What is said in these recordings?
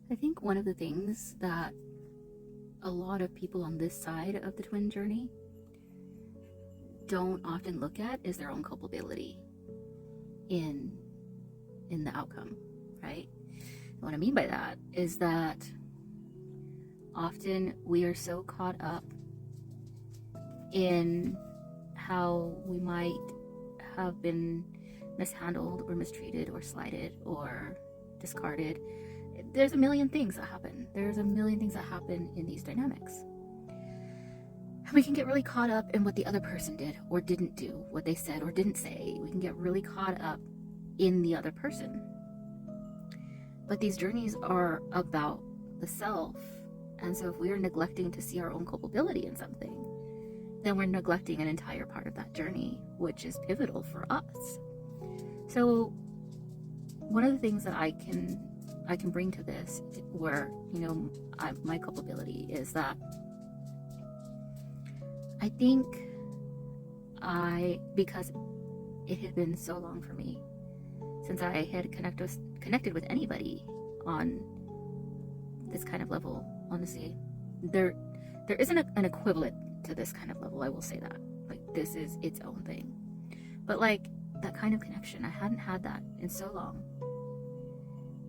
I think one of the things that a lot of people on this side of the twin journey don't often look at is their own culpability in the outcome, right? And what I mean by that is that often we are so caught up in how we might have been mishandled or mistreated or slighted or discarded. There's a million things that happen. There's a million things that happen in these dynamics. And we can get really caught up in what the other person did or didn't do, what they said or didn't say. We can get really caught up in the other person. But these journeys are about the self. And so if we are neglecting to see our own culpability in something, then we're neglecting an entire part of that journey, which is pivotal for us. So one of the things that I can bring to this, where my culpability is that I think because it had been so long for me since I had connected with anybody on this kind of level. Honestly, there isn't an equivalent to this kind of level. I will say that, like, this is its own thing. But like that kind of connection, I hadn't had that in so long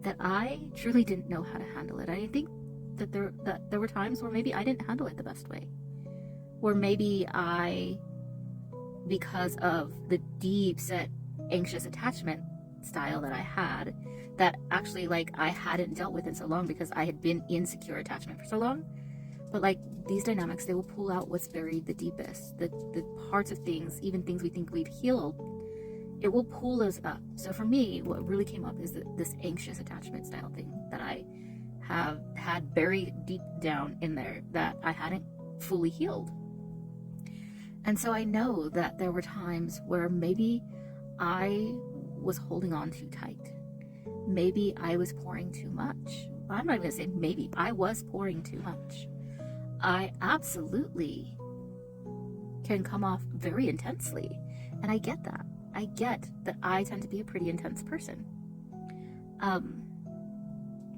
that I truly didn't know how to handle it. I think that there were times where maybe I didn't handle it the best way, or maybe because of the deep set anxious attachment style that I had, that actually like I hadn't dealt with in so long because I had been in secure attachment for so long. But like these dynamics, they will pull out what's buried the deepest, the parts of things, even things we think we've healed. It will pull those up. So for me, what really came up is this anxious attachment style thing that I have had buried deep down in there that I hadn't fully healed. And so I know that there were times where maybe I was holding on too tight. Maybe I was pouring too much. I'm not going to say maybe. I was pouring too much. I absolutely can come off very intensely. And I get that. I get that I tend to be a pretty intense person.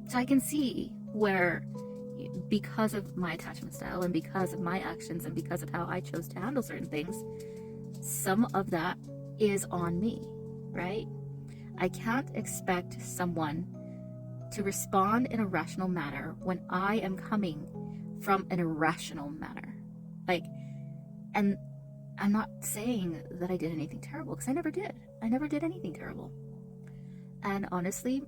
So I can see where, because of my attachment style and because of my actions and because of how I chose to handle certain things, some of that is on me, right? I can't expect someone to respond in a rational manner when I am coming from an irrational manner. And I'm not saying that I did anything terrible, because I never did. I never did anything terrible. And honestly,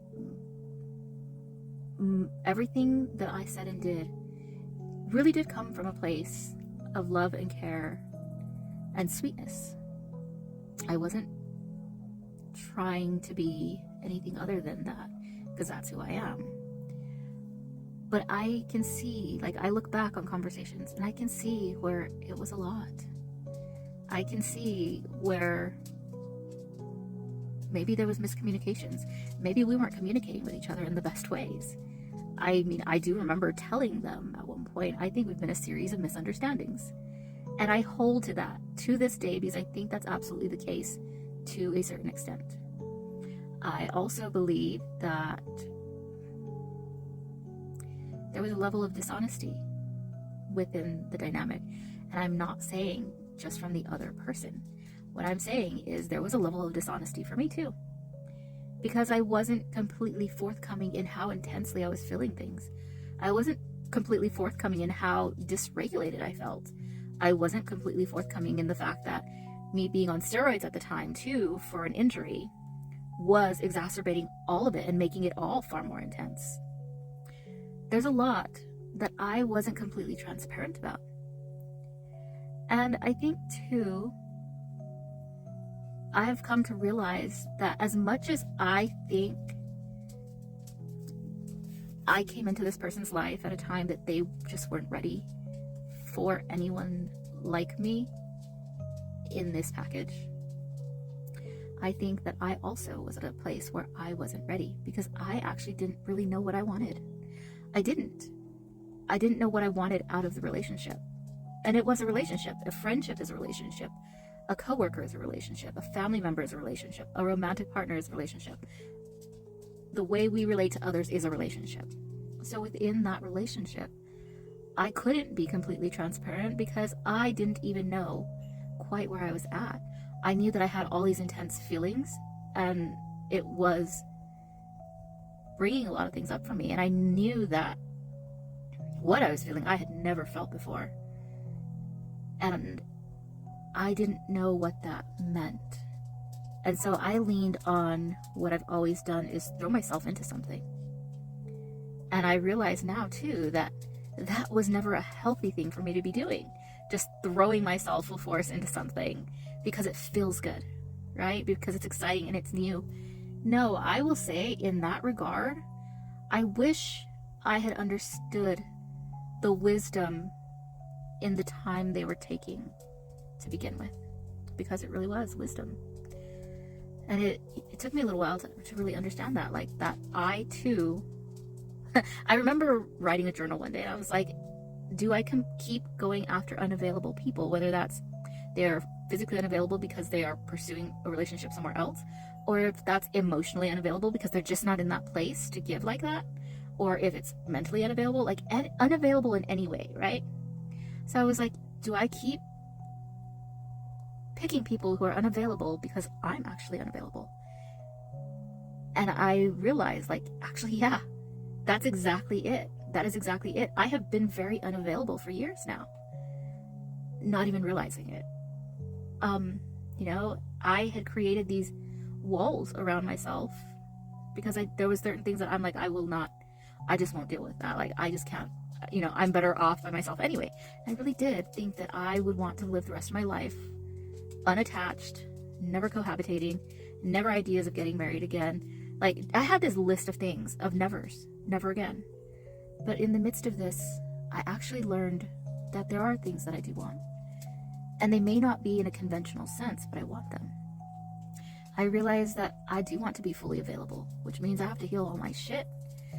everything that I said and did really did come from a place of love and care and sweetness. I wasn't trying to be anything other than that, because that's who I am. But I can see, like, I look back on conversations and I can see where it was a lot. I can see where maybe there was miscommunications. Maybe we weren't communicating with each other in the best ways. I mean, I do remember telling them at one point, I think we've been a series of misunderstandings. And I hold to that to this day, because I think that's absolutely the case to a certain extent. I also believe that there was a level of dishonesty within the dynamic. And I'm not saying just from the other person. What I'm saying is there was a level of dishonesty for me too, because I wasn't completely forthcoming in how intensely I was feeling things. I wasn't completely forthcoming in how dysregulated I felt. I wasn't completely forthcoming in the fact that me being on steroids at the time too for an injury was exacerbating all of it and making it all far more intense. There's a lot that I wasn't completely transparent about. And I think too, I have come to realize that as much as I think I came into this person's life at a time that they just weren't ready for anyone like me in this package, I think that I also was at a place where I wasn't ready, because I actually didn't really know what I wanted. I didn't know what I wanted out of the relationship. And it was a relationship. A friendship is a relationship. A coworker is a relationship. A family member is a relationship. A romantic partner is a relationship. The way we relate to others is a relationship. So within that relationship, I couldn't be completely transparent because I didn't even know quite where I was at. I knew that I had all these intense feelings, and it was bringing a lot of things up for me. And I knew that what I was feeling, I had never felt before. And I didn't know what that meant. And so I leaned on what I've always done, is throw myself into something. And I realize now too that that was never a healthy thing for me to be doing. Just throwing myself full force into something because it feels good, right? Because it's exciting and it's new. No, I will say in that regard, I wish I had understood the wisdom in the time they were taking to begin with, because it really was wisdom. And it took me a little while to really understand that, like that I too, I remember writing a journal one day and I was like, do I keep going after unavailable people, whether that's they're physically unavailable because they are pursuing a relationship somewhere else, or if that's emotionally unavailable because they're just not in that place to give like that, or if it's mentally unavailable, like unavailable in any way, right? So I was like, do I keep picking people who are unavailable because I'm actually unavailable? And I realized, like, actually, yeah, that's exactly it. That is exactly it. I have been very unavailable for years now, not even realizing it. You know, I had created these walls around myself because there was certain things that I'm like, I just won't deal with that. Like, I just can't, you know, I'm better off by myself anyway. And I really did think that I would want to live the rest of my life unattached, never cohabitating, never ideas of getting married again. Like, I had this list of things, of nevers, never again. But in the midst of this, I actually learned that there are things that I do want. And they may not be in a conventional sense, but I want them. I realized that I do want to be fully available, which means I have to heal all my shit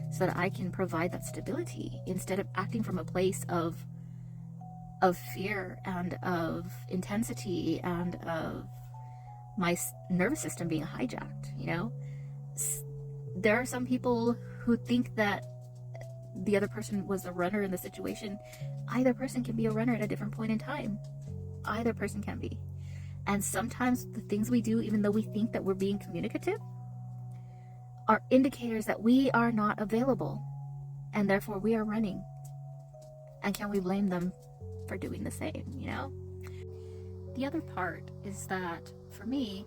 so that I can provide that stability instead of acting from a place of fear and of intensity and of my nervous system being hijacked, you know? There are some people who think that the other person was a runner in the situation. Either person can be a runner at a different point in time. Either person can be. And sometimes the things we do, even though we think that we're being communicative, are indicators that we are not available, and therefore we are running. And can we blame them for doing the same, you know? The other part is that for me,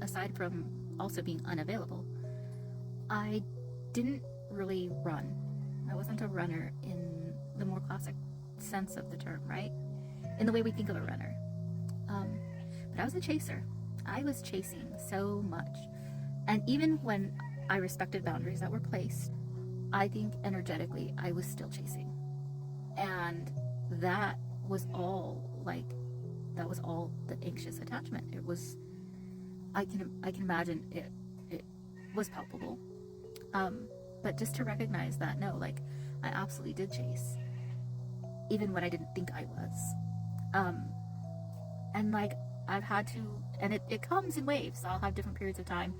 aside from also being unavailable, I didn't really run. I wasn't a runner in the more classic sense of the term, right? In the way we think of a runner. But I was a chaser. I was chasing so much. And even when I respected boundaries that were placed, I think energetically I was still chasing. And that was all the anxious attachment. It was, I can imagine it was palpable. But just to recognize that, no, like, I absolutely did chase, even when I didn't think I was. And like, I've had to, and it comes in waves. I'll have different periods of time,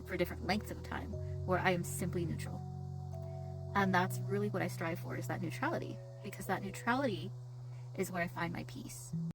for different lengths of time, where I am simply neutral. And that's really what I strive for, is that neutrality, because that neutrality is where I find my peace.